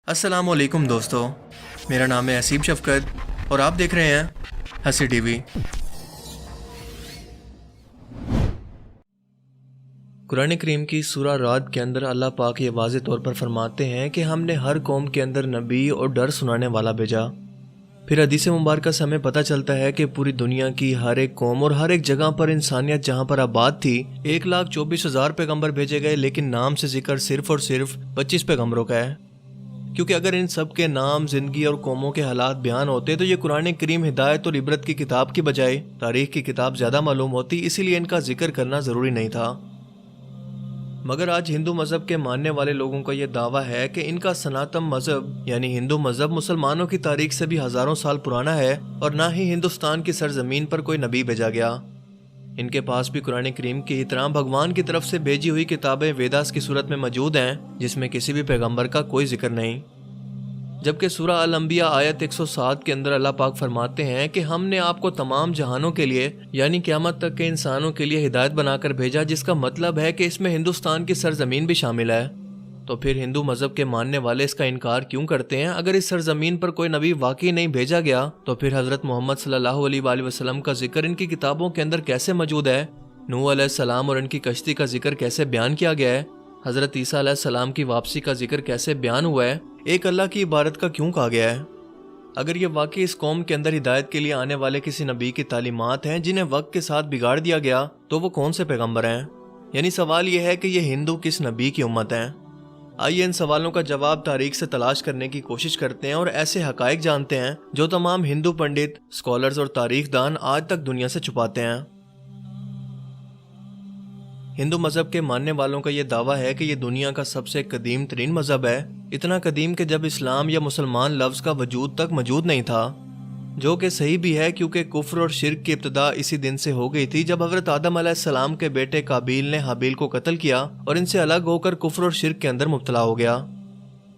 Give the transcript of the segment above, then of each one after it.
السلام علیکم دوستو، میرا نام ہے اسیب شفقت اور آپ دیکھ رہے ہیں ہنسی ٹی وی۔ قرآن کریم کی سورہ رعد کے اندر اللہ پاک یہ واضح طور پر فرماتے ہیں کہ ہم نے ہر قوم کے اندر نبی اور ڈر سنانے والا بھیجا۔ پھر حدیث مبارکہ سے ہمیں پتہ چلتا ہے کہ پوری دنیا کی ہر ایک قوم اور ہر ایک جگہ پر انسانیت جہاں پر آباد تھی 1,24,000 پیغمبر بھیجے گئے، لیکن نام سے ذکر صرف اور صرف 25 پیغمبروں کا ہے، کیونکہ اگر ان سب کے نام، زندگی اور قوموں کے حالات بیان ہوتے تو یہ قرآن کریم ہدایت اور عبرت کی کتاب کی بجائے تاریخ کی کتاب زیادہ معلوم ہوتی، اسی لیے ان کا ذکر کرنا ضروری نہیں تھا۔ مگر آج ہندو مذہب کے ماننے والے لوگوں کا یہ دعویٰ ہے کہ ان کا سناتم مذہب یعنی ہندو مذہب مسلمانوں کی تاریخ سے بھی ہزاروں سال پرانا ہے، اور نہ ہی ہندوستان کی سرزمین پر کوئی نبی بھیجا گیا۔ ان کے پاس بھی قرآن کریم کی طرح بھگوان کی طرف سے بھیجی ہوئی کتابیں ویداس کی صورت میں موجود ہیں، جس میں کسی بھی پیغمبر کا کوئی ذکر نہیں۔ جبکہ سورہ الانبیاء آیت 107 کے اندر اللہ پاک فرماتے ہیں کہ ہم نے آپ کو تمام جہانوں کے لیے یعنی قیامت تک کے انسانوں کے لیے ہدایت بنا کر بھیجا، جس کا مطلب ہے کہ اس میں ہندوستان کی سرزمین بھی شامل ہے۔ تو پھر ہندو مذہب کے ماننے والے اس کا انکار کیوں کرتے ہیں؟ اگر اس سرزمین پر کوئی نبی واقعی نہیں بھیجا گیا تو پھر حضرت محمد صلی اللہ علیہ وآلہ وسلم کا ذکر ان کی کتابوں کے اندر کیسے موجود ہے؟ نوح علیہ السلام اور ان کی کشتی کا ذکر کیسے بیان کیا گیا ہے؟ حضرت عیسیٰ علیہ السلام کی واپسی کا ذکر کیسے بیان ہوا ہے؟ ایک اللہ کی عبادت کا کیوں کہا گیا ہے؟ اگر یہ واقعی اس قوم کے اندر ہدایت کے لیے آنے والے کسی نبی کی تعلیمات ہیں جنہیں وقت کے ساتھ بگاڑ دیا گیا، تو وہ کون سے پیغمبر ہیں؟ یعنی سوال یہ ہے کہ یہ ہندو کس نبی کی امت ہیں؟ آئیے ان سوالوں کا جواب تاریخ سے تلاش کرنے کی کوشش کرتے ہیں اور ایسے حقائق جانتے ہیں جو تمام ہندو پنڈت، اسکالرز اور تاریخ دان آج تک دنیا سے چھپاتے ہیں۔ ہندو مذہب کے ماننے والوں کا یہ دعویٰ ہے کہ یہ دنیا کا سب سے قدیم ترین مذہب ہے، اتنا قدیم کہ جب اسلام یا مسلمان لفظ کا وجود تک موجود نہیں تھا، جو کہ صحیح بھی ہے کیونکہ کفر اور شرک کی ابتدا اسی دن سے ہو گئی تھی جب حضرت آدم علیہ السلام کے بیٹے قابیل نے حابیل کو قتل کیا اور ان سے الگ ہو کر کفر اور شرک کے اندر مبتلا ہو گیا۔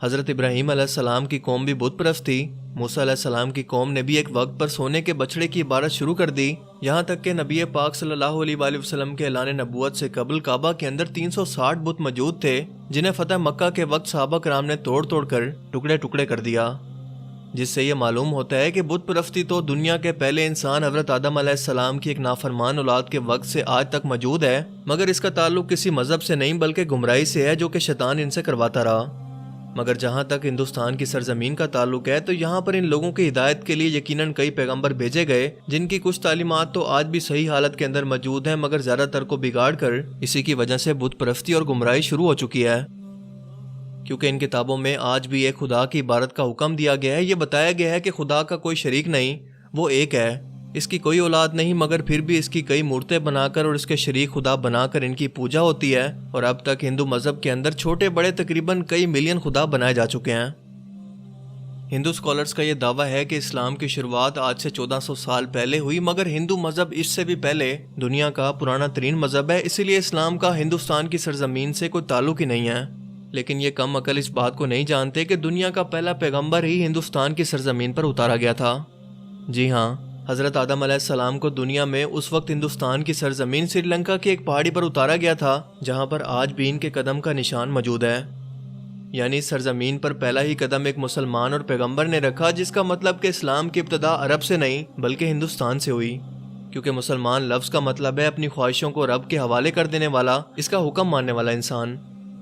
حضرت ابراہیم علیہ السلام کی قوم بھی بت پرست تھی، موسیٰ علیہ السلام کی قوم نے بھی ایک وقت پر سونے کے بچڑے کی عبادت شروع کر دی، یہاں تک کہ نبی پاک صلی اللہ علیہ وآلہ وسلم کے اعلان نبوت سے قبل کعبہ کے اندر 360 بت موجود تھے، جنہیں فتح مکہ کے وقت صحابہ کرام نے توڑ توڑ کر ٹکڑے ٹکڑے کر دیا، جس سے یہ معلوم ہوتا ہے کہ بت پرستی تو دنیا کے پہلے انسان حضرت آدم علیہ السلام کی ایک نافرمان اولاد کے وقت سے آج تک موجود ہے، مگر اس کا تعلق کسی مذہب سے نہیں بلکہ گمراہی سے ہے جو کہ شیطان ان سے کرواتا رہا۔ مگر جہاں تک ہندوستان کی سرزمین کا تعلق ہے تو یہاں پر ان لوگوں کی ہدایت کے لیے یقیناً کئی پیغمبر بھیجے گئے، جن کی کچھ تعلیمات تو آج بھی صحیح حالت کے اندر موجود ہیں، مگر زیادہ تر کو بگاڑ کر اسی کی وجہ سے بت پرستی اور گمراہی شروع ہو چکی ہے، کیونکہ ان کتابوں میں آج بھی ایک خدا کی عبادت کا حکم دیا گیا ہے۔ یہ بتایا گیا ہے کہ خدا کا کوئی شریک نہیں، وہ ایک ہے، اس کی کوئی اولاد نہیں، مگر پھر بھی اس کی کئی مورتیں بنا کر اور اس کے شریک خدا بنا کر ان کی پوجا ہوتی ہے، اور اب تک ہندو مذہب کے اندر چھوٹے بڑے تقریباً کئی ملین خدا بنائے جا چکے ہیں۔ ہندو اسکالرز کا یہ دعویٰ ہے کہ اسلام کی شروعات آج سے 1400 سال پہلے ہوئی، مگر ہندو مذہب اس سے بھی پہلے دنیا کا پرانا ترین مذہب ہے، اسی لیے اسلام کا ہندوستان کی سرزمین سے کوئی تعلق ہی نہیں ہے۔ لیکن یہ کم عقل اس بات کو نہیں جانتے کہ دنیا کا پہلا پیغمبر ہی ہندوستان کی سرزمین پر اتارا گیا تھا۔ جی ہاں، حضرت آدم علیہ السلام کو دنیا میں اس وقت ہندوستان کی سرزمین سری لنکا کی ایک پہاڑی پر اتارا گیا تھا، جہاں پر آج بھی ان کے قدم کا نشان موجود ہے۔ یعنی سرزمین پر پہلا ہی قدم ایک مسلمان اور پیغمبر نے رکھا، جس کا مطلب کہ اسلام کی ابتدا عرب سے نہیں بلکہ ہندوستان سے ہوئی، کیونکہ مسلمان لفظ کا مطلب ہے اپنی خواہشوں کو رب کے حوالے کر دینے والا، اس کا حکم ماننے والا انسان۔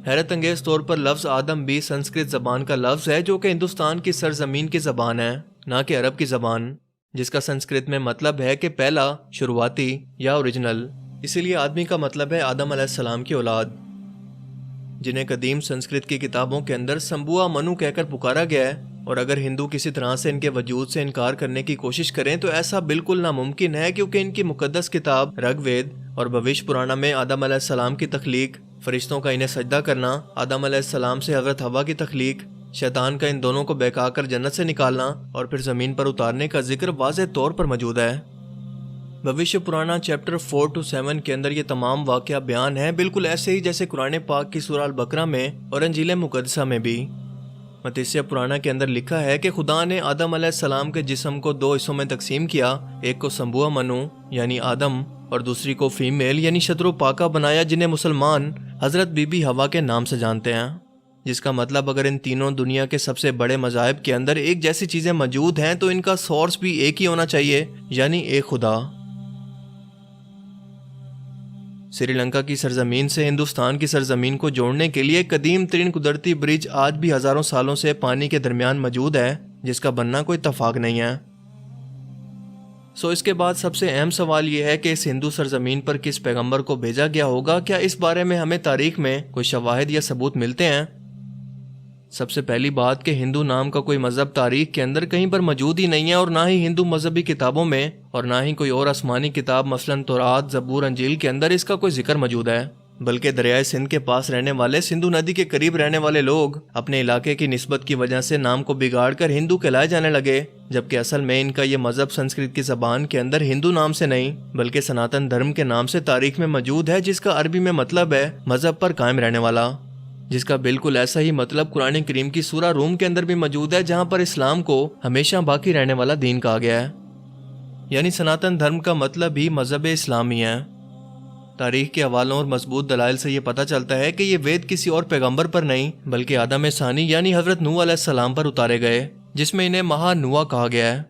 حیرت انگیز طور پر لفظ آدم بھی سنسکرت زبان کا لفظ ہے، جو کہ ہندوستان کی سرزمین کی زبان ہے، نہ کہ عرب کی زبان، جس کا سنسکرت میں مطلب ہے کہ پہلا، شروعاتی یا اوریجنل۔ اسی لیے آدمی کا مطلب ہے آدم علیہ السلام کی اولاد، جنہیں قدیم سنسکرت کی کتابوں کے اندر سمبوا منو کہہ کر پکارا گیا ہے، اور اگر ہندو کسی طرح سے ان کے وجود سے انکار کرنے کی کوشش کریں تو ایسا بالکل ناممکن ہے، کیونکہ ان کی مقدس کتاب رگ وید اور بھوش پرانا میں آدم علیہ السلام کی تخلیق، فرشتوں کا انہیں سجدہ کرنا، آدم علیہ السلام سے حضرت حوا کی تخلیق، شیطان کا ان دونوں کو بہکا کر جنت سے نکالنا اور پھر زمین پر اتارنے کا ذکر واضح طور پر موجود ہے۔ بھوش پرانا چیپٹر 4 to 7 کے اندر یہ تمام واقعہ بیان ہیں، بالکل ایسے ہی جیسے قرآن پاک کی سورہ البقرہ میں اور انجیل مقدسہ میں بھی۔ متیسیہ پرانا کے اندر لکھا ہے کہ خدا نے آدم علیہ السلام کے جسم کو 2 حصوں میں تقسیم کیا، ایک کو سمبوا منو یعنی آدم اور دوسری کو فیمیل یعنی شترو پاکا بنایا، جنہیں مسلمان حضرت بی بی ہوا کے نام سے جانتے ہیں۔ جس کا مطلب اگر ان تینوں دنیا کے سب سے بڑے مذاہب کے اندر ایک جیسی چیزیں موجود ہیں تو ان کا سورس بھی ایک ہی ہونا چاہیے، یعنی ایک خدا۔ سری لنکا کی سرزمین سے ہندوستان کی سرزمین کو جوڑنے کے لیے قدیم ترین قدرتی برج آج بھی ہزاروں سالوں سے پانی کے درمیان موجود ہے، جس کا بننا کوئی اتفاق نہیں ہے۔ اس کے بعد سب سے اہم سوال یہ ہے کہ اس ہندو سرزمین پر کس پیغمبر کو بھیجا گیا ہوگا؟ کیا اس بارے میں ہمیں تاریخ میں کوئی شواہد یا ثبوت ملتے ہیں؟ سب سے پہلی بات کہ ہندو نام کا کوئی مذہب تاریخ کے اندر کہیں پر موجود ہی نہیں ہے، اور نہ ہی ہندو مذہبی کتابوں میں، اور نہ ہی کوئی اور آسمانی کتاب مثلاً تورات، زبور، انجیل کے اندر اس کا کوئی ذکر موجود ہے۔ بلکہ دریائے سندھ کے پاس رہنے والے، سندھو ندی کے قریب رہنے والے لوگ اپنے علاقے کی نسبت کی وجہ سے نام کو بگاڑ کر ہندو کہلائے جانے لگے، جبکہ اصل میں ان کا یہ مذہب سنسکرت کی زبان کے اندر ہندو نام سے نہیں بلکہ سناتن دھرم کے نام سے تاریخ میں موجود ہے، جس کا عربی میں مطلب ہے مذہب پر قائم رہنے والا، جس کا بالکل ایسا ہی مطلب قرآن کریم کی سورہ روم کے اندر بھی موجود ہے، جہاں پر اسلام کو ہمیشہ باقی رہنے والا دین کہا گیا ہے، یعنی سناتن دھرم کا مطلب ہی مذہب اسلامی ہے۔ تاریخ کے حوالوں اور مضبوط دلائل سے یہ پتہ چلتا ہے کہ یہ وید کسی اور پیغمبر پر نہیں بلکہ آدم ثانی یعنی حضرت نوح علیہ السلام پر اتارے گئے، جس میں انہیں مہا نوح کہا گیا ہے۔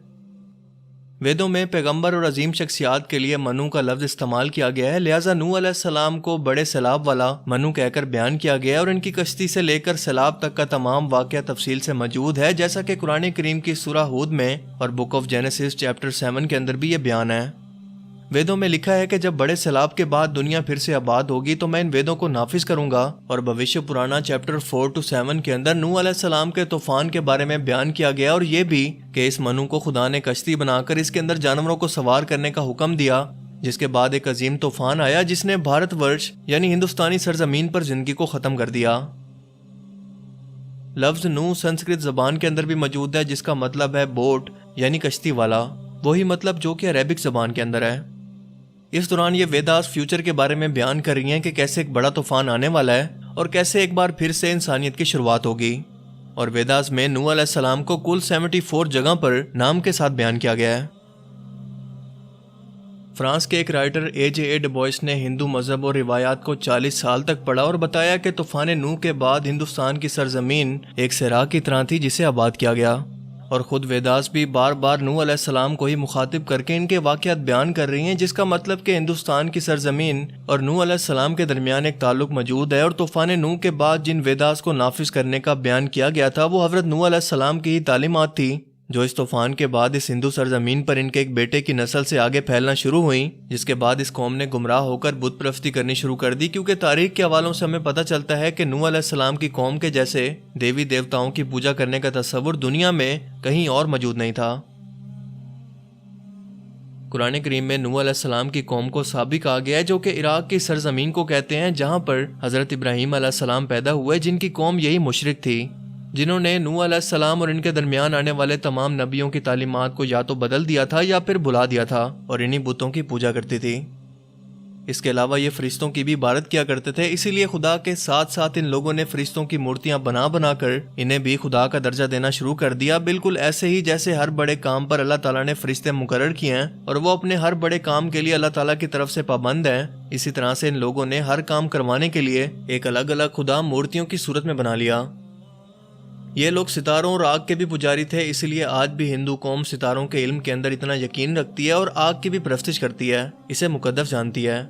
ویدوں میں پیغمبر اور عظیم شخصیات کے لیے منو کا لفظ استعمال کیا گیا ہے، لہٰذا نوح علیہ السلام کو بڑے سیلاب والا منو کہہ کر بیان کیا گیا ہے، اور ان کی کشتی سے لے کر سیلاب تک کا تمام واقعہ تفصیل سے موجود ہے، جیسا کہ قرآن کریم کی سورہ ہود میں اور بک آف جینیسس چیپٹر 7 کے اندر بھی یہ بیان ہے۔ ویدوں میں لکھا ہے کہ جب بڑے سیلاب کے بعد دنیا پھر سے آباد ہوگی تو میں ان ویدوں کو نافذ کروں گا، اور بھوشیہ پرانا چیپٹر 4-7 کے اندر نوح علیہ السلام کے طوفان کے بارے میں بیان کیا گیا، اور یہ بھی کہ اس منو کو خدا نے کشتی بنا کر اس کے اندر جانوروں کو سوار کرنے کا حکم دیا، جس کے بعد ایک عظیم طوفان آیا جس نے بھارت ورش یعنی ہندوستانی سرزمین پر زندگی کو ختم کر دیا۔ لفظ نوح سنسکرت زبان کے اندر بھی موجود ہے، جس کا مطلب ہے بوٹ یعنی کشتی والا، وہی مطلب جو کہ عربک زبان کے اندر ہے۔ اس دوران یہ ویداس فیوچر کے بارے میں بیان کر رہی ہیں کہ کیسے ایک بڑا طوفان آنے والا ہے اور کیسے ایک بار پھر سے انسانیت کی شروعات ہوگی، اور ویداس میں نوح علیہ السلام کو کل 74 جگہ پر نام کے ساتھ بیان کیا گیا ہے۔ فرانس کے ایک رائٹر A.J.A. ڈبوئس نے ہندو مذہب اور روایات کو 40 سال تک پڑھا اور بتایا کہ طوفان نوح کے بعد ہندوستان کی سرزمین ایک صحرا کی طرح تھی جسے آباد کیا گیا، اور خود ویداس بھی بار بار نوح علیہ السلام کو ہی مخاطب کر کے ان کے واقعات بیان کر رہی ہیں، جس کا مطلب کہ ہندوستان کی سرزمین اور نوح علیہ السلام کے درمیان ایک تعلق موجود ہے، اور طوفان نوح کے بعد جن ویداس کو نافذ کرنے کا بیان کیا گیا تھا وہ حضرت نوح علیہ السلام کی ہی تعلیمات تھی، جو اس طوفان کے بعد اس ہندو سرزمین پر ان کے ایک بیٹے کی نسل سے آگے پھیلنا شروع ہوئیں، جس کے بعد اس قوم نے گمراہ ہو کر بت پرستی کرنی شروع کر دی، کیونکہ تاریخ کے حوالوں سے ہمیں پتہ چلتا ہے کہ نوح علیہ السلام کی قوم کے جیسے دیوی دیوتاؤں کی پوجا کرنے کا تصور دنیا میں کہیں اور موجود نہیں تھا۔ قرآن کریم میں نوح علیہ السلام کی قوم کو سابی کہا گیا ہے، جو کہ عراق کی سرزمین کو کہتے ہیں، جہاں پر حضرت ابراہیم علیہ السلام پیدا ہوئے، جن کی قوم یہی مشرک تھی، جنہوں نے نوح علیہ السلام اور ان کے درمیان آنے والے تمام نبیوں کی تعلیمات کو یا تو بدل دیا تھا یا پھر بھلا دیا تھا، اور انہی بتوں کی پوجا کرتی تھی۔ اس کے علاوہ یہ فرشتوں کی بھی عبادت کیا کرتے تھے، اسی لیے خدا کے ساتھ ساتھ ان لوگوں نے فرشتوں کی مورتیاں بنا بنا کر انہیں بھی خدا کا درجہ دینا شروع کر دیا، بالکل ایسے ہی جیسے ہر بڑے کام پر اللہ تعالیٰ نے فرشتے مقرر کیے ہیں اور وہ اپنے ہر بڑے کام کے لیے اللہ تعالیٰ کی طرف سے پابند ہیں، اسی طرح سے ان لوگوں نے ہر کام کروانے کے لیے ایک الگ الگ خدا مورتیوں کی صورت میں بنا لیا۔ یہ لوگ ستاروں اور آگ کے بھی پجاری تھے، اسی لیے آج بھی ہندو قوم ستاروں کے علم کے اندر اتنا یقین رکھتی ہے اور آگ کی بھی پرستش کرتی ہے، اسے مقدس جانتی ہے۔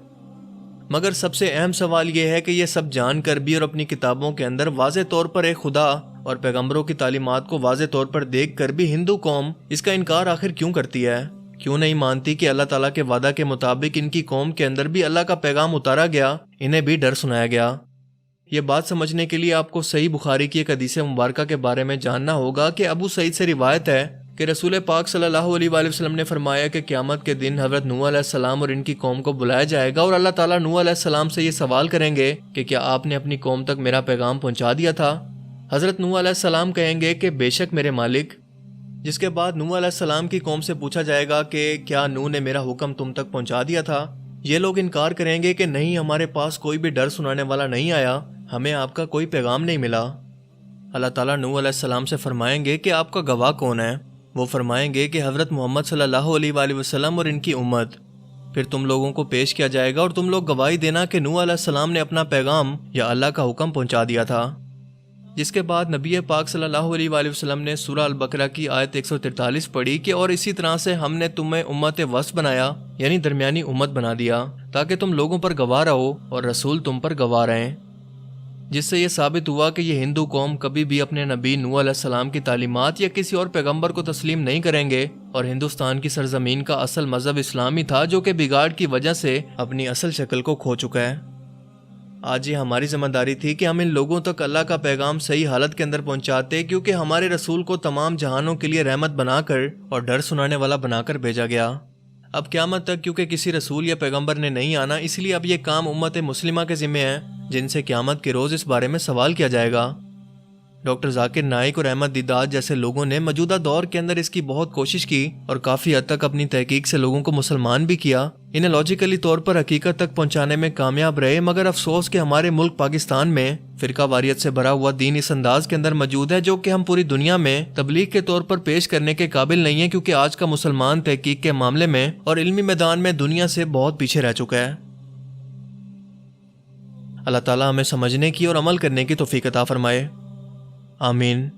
مگر سب سے اہم سوال یہ ہے کہ یہ سب جان کر بھی اور اپنی کتابوں کے اندر واضح طور پر ایک خدا اور پیغمبروں کی تعلیمات کو واضح طور پر دیکھ کر بھی ہندو قوم اس کا انکار آخر کیوں کرتی ہے؟ کیوں نہیں مانتی کہ اللہ تعالیٰ کے وعدہ کے مطابق ان کی قوم کے اندر بھی اللہ کا پیغام اتارا گیا، انہیں بھی ڈر سنایا گیا؟ یہ بات سمجھنے کے لیے آپ کو صحیح بخاری کی ایک حدیث مبارکہ کے بارے میں جاننا ہوگا کہ ابو سعید سے روایت ہے کہ رسول پاک صلی اللہ علیہ وآلہ وسلم نے فرمایا کہ قیامت کے دن حضرت نوح علیہ السلام اور ان کی قوم کو بلایا جائے گا، اور اللہ تعالیٰ نوح علیہ السلام سے یہ سوال کریں گے کہ کیا آپ نے اپنی قوم تک میرا پیغام پہنچا دیا تھا؟ حضرت نوح علیہ السلام کہیں گے کہ بے شک میرے مالک، جس کے بعد نوح علیہ السلام کی قوم سے پوچھا جائے گا کہ کیا نوح نے میرا حکم تم تک پہنچا دیا تھا؟ یہ لوگ انکار کریں گے کہ نہیں، ہمارے پاس کوئی بھی ڈر سنانے والا نہیں آیا، ہمیں آپ کا کوئی پیغام نہیں ملا۔ اللہ تعالیٰ نوح علیہ السلام سے فرمائیں گے کہ آپ کا گواہ کون ہے؟ وہ فرمائیں گے کہ حضرت محمد صلی اللہ علیہ وآلہ وسلم اور ان کی امت۔ پھر تم لوگوں کو پیش کیا جائے گا اور تم لوگ گواہی دینا کہ نوح علیہ السلام نے اپنا پیغام یا اللہ کا حکم پہنچا دیا تھا۔ جس کے بعد نبی پاک صلی اللہ علیہ وآلہ وسلم نے سورہ البقرہ کی آیت 143 پڑھی کہ اور اسی طرح سے ہم نے تمہیں امت وسط بنایا، یعنی درمیانی امت بنا دیا، تاکہ تم لوگوں پر گواہ رہو اور رسول تم پر گواہ رہیں، جس سے یہ ثابت ہوا کہ یہ ہندو قوم کبھی بھی اپنے نبی نوح علیہ السلام کی تعلیمات یا کسی اور پیغمبر کو تسلیم نہیں کریں گے، اور ہندوستان کی سرزمین کا اصل مذہب اسلامی تھا جو کہ بگاڑ کی وجہ سے اپنی اصل شکل کو کھو چکا ہے۔ آج یہ ہماری ذمہ داری تھی کہ ہم ان لوگوں تک اللہ کا پیغام صحیح حالت کے اندر پہنچاتے، کیونکہ ہمارے رسول کو تمام جہانوں کے لیے رحمت بنا کر اور ڈر سنانے والا بنا کر بھیجا گیا۔ اب قیامت تک کیونکہ کسی رسول یا پیغمبر نے نہیں آنا، اس لیے اب یہ کام امت مسلمہ کے ذمہ ہے، جن سے قیامت کے روز اس بارے میں سوال کیا جائے گا۔ ڈاکٹر ذاکر نائک اور احمد دیدات جیسے لوگوں نے موجودہ دور کے اندر اس کی بہت کوشش کی اور کافی حد تک اپنی تحقیق سے لوگوں کو مسلمان بھی کیا، انہیں لاجیکلی طور پر حقیقت تک پہنچانے میں کامیاب رہے، مگر افسوس کہ ہمارے ملک پاکستان میں فرقہ واریت سے بھرا ہوا دین اس انداز کے اندر موجود ہے جو کہ ہم پوری دنیا میں تبلیغ کے طور پر پیش کرنے کے قابل نہیں ہیں، کیونکہ آج کا مسلمان تحقیق کے معاملے میں اور علمی میدان میں دنیا سے بہت پیچھے رہ چکا ہے۔ اللہ تعالیٰ ہمیں سمجھنے کی اور عمل کرنے کی توفیق عطا فرمائے، آمین۔